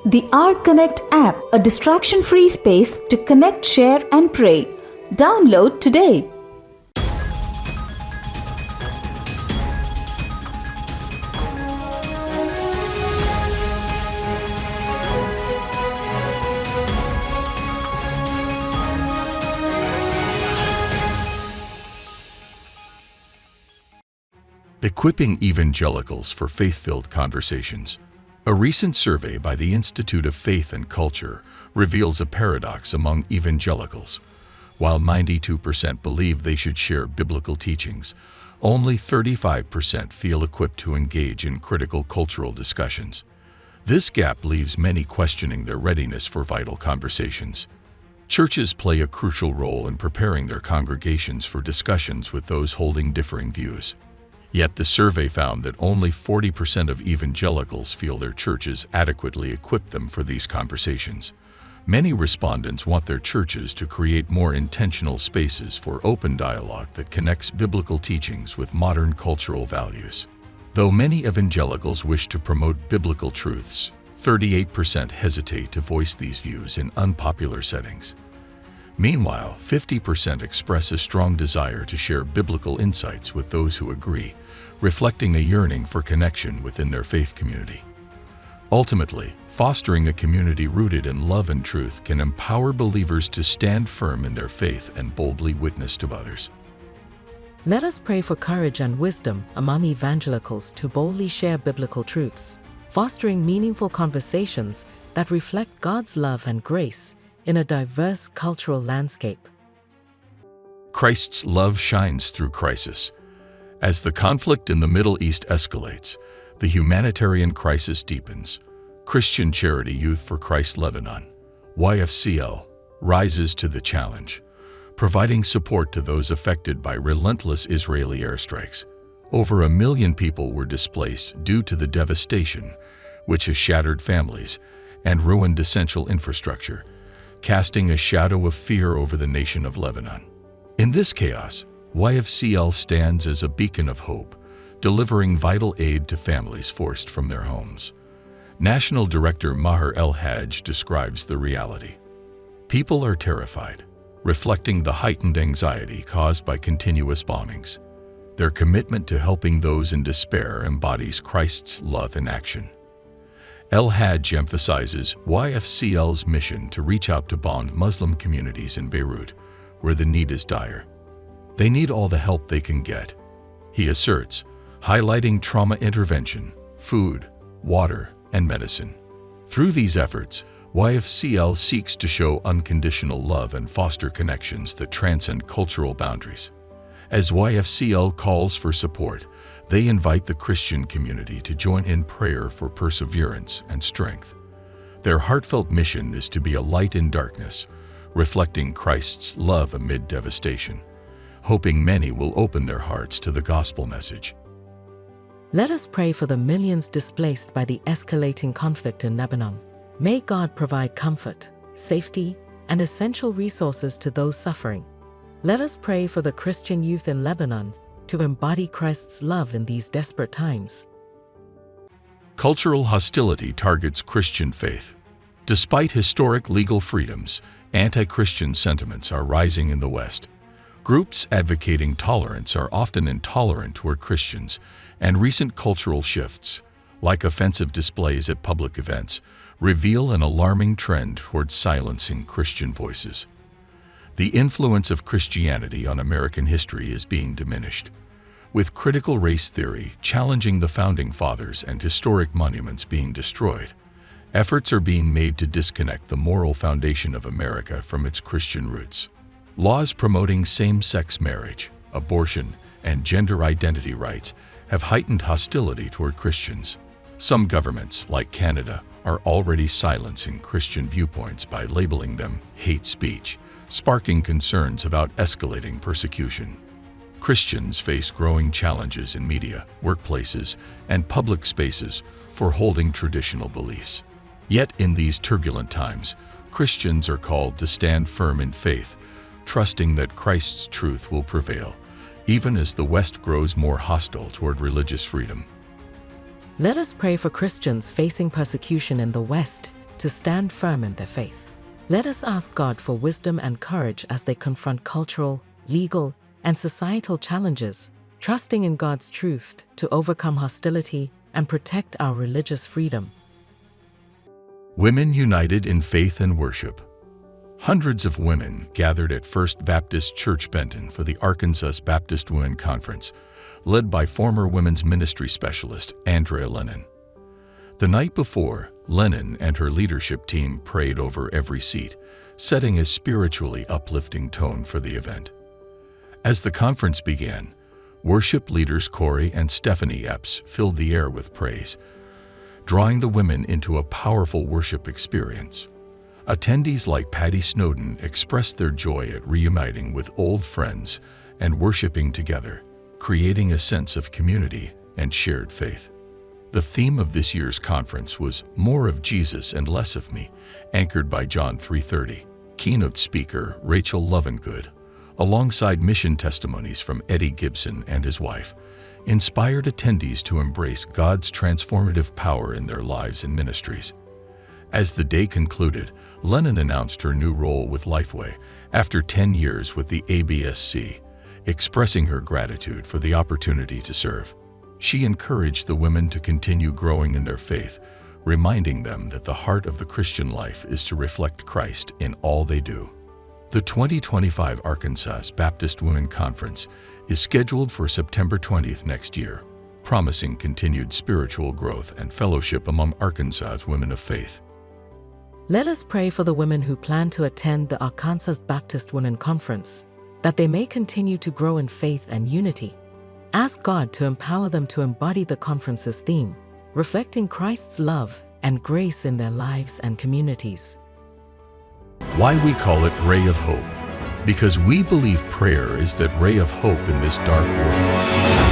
The Connect app, a distraction-free space to connect, share, and pray. Download today. Equipping Evangelicals for Faith-Filled Conversations. A recent survey by the Institute of Faith and Culture reveals a paradox among evangelicals. While 92% believe they should share biblical teachings, only 35% feel equipped to engage in critical cultural discussions. This gap leaves many questioning their readiness for vital conversations. Churches play a crucial role in preparing their congregations for discussions with those holding differing views. Yet the survey found that only 40% of evangelicals feel their churches adequately equip them for these conversations. Many respondents want their churches to create more intentional spaces for open dialogue that connects biblical teachings with modern cultural values. Though many evangelicals wish to promote biblical truths, 38% hesitate to voice these views in unpopular settings. Meanwhile, 50% express a strong desire to share biblical insights with those who agree, reflecting a yearning for connection within their faith community. Ultimately, fostering a community rooted in love and truth can empower believers to stand firm in their faith and boldly witness to others. Let us pray for courage and wisdom among evangelicals to boldly share biblical truths, fostering meaningful conversations that reflect God's love and grace in a diverse cultural landscape. Christ's love shines through crisis. As the conflict in the Middle East escalates, the humanitarian crisis deepens. Christian Charity Youth for Christ Lebanon, YFCL, rises to the challenge, providing support to those affected by relentless Israeli airstrikes. Over 1 million people were displaced due to the devastation, which has shattered families and ruined essential infrastructure, casting a shadow of fear over the nation of Lebanon. In this chaos, YFCL stands as a beacon of hope, delivering vital aid to families forced from their homes. National Director Maher El-Hajj describes the reality. People are terrified, reflecting the heightened anxiety caused by continuous bombings. Their commitment to helping those in despair embodies Christ's love in action. El-Hajj emphasizes YFCL's mission to reach out to bombed Muslim communities in Beirut, where the need is dire. They need all the help they can get, he asserts, highlighting trauma intervention, food, water, and medicine. Through these efforts, YFCL seeks to show unconditional love and foster connections that transcend cultural boundaries. As YFCL calls for support, they invite the Christian community to join in prayer for perseverance and strength. Their heartfelt mission is to be a light in darkness, reflecting Christ's love amid devastation, hoping many will open their hearts to the gospel message. Let us pray for the millions displaced by the escalating conflict in Lebanon. May God provide comfort, safety, and essential resources to those suffering. Let us pray for the Christian youth in Lebanon to embody Christ's love in these desperate times. Cultural hostility targets Christian faith. Despite historic legal freedoms, anti-Christian sentiments are rising in the West. Groups advocating tolerance are often intolerant toward Christians, and recent cultural shifts, like offensive displays at public events, reveal an alarming trend toward silencing Christian voices. The influence of Christianity on American history is being diminished. With critical race theory challenging the Founding Fathers and historic monuments being destroyed, efforts are being made to disconnect the moral foundation of America from its Christian roots. Laws promoting same-sex marriage, abortion, and gender identity rights have heightened hostility toward Christians. Some governments, like Canada, are already silencing Christian viewpoints by labeling them hate speech, sparking concerns about escalating persecution. Christians face growing challenges in media, workplaces, and public spaces for holding traditional beliefs. Yet in these turbulent times, Christians are called to stand firm in faith, trusting that Christ's truth will prevail, even as the West grows more hostile toward religious freedom. Let us pray for Christians facing persecution in the West to stand firm in their faith. Let us ask God for wisdom and courage as they confront cultural, legal, and societal challenges, trusting in God's truth to overcome hostility and protect our religious freedom. Women united in faith and worship. Hundreds of women gathered at First Baptist Church Benton for the Arkansas Baptist Women Conference, led by former women's ministry specialist Andrea Lennon. The night before, Lennon and her leadership team prayed over every seat, setting a spiritually uplifting tone for the event. As the conference began, worship leaders Corey and Stephanie Epps filled the air with praise, drawing the women into a powerful worship experience. Attendees like Patty Snowden expressed their joy at reuniting with old friends and worshiping together, creating a sense of community and shared faith. The theme of this year's conference was More of Jesus and Less of Me, anchored by John 3:30. Keynote speaker Rachel Lovengood, alongside mission testimonies from Eddie Gibson and his wife, inspired attendees to embrace God's transformative power in their lives and ministries. As the day concluded, Lennon announced her new role with Lifeway after 10 years with the ABSC, expressing her gratitude for the opportunity to serve. She encouraged the women to continue growing in their faith, reminding them that the heart of the Christian life is to reflect Christ in all they do. The 2025 Arkansas Baptist Women Conference is scheduled for September 20th next year, promising continued spiritual growth and fellowship among Arkansas's women of faith. Let us pray for the women who plan to attend the Arkansas Baptist Women Conference, that they may continue to grow in faith and unity. Ask God to empower them to embody the conference's theme, reflecting Christ's love and grace in their lives and communities. Why we call it Ray of Hope? Because we believe prayer is that ray of hope in this dark world.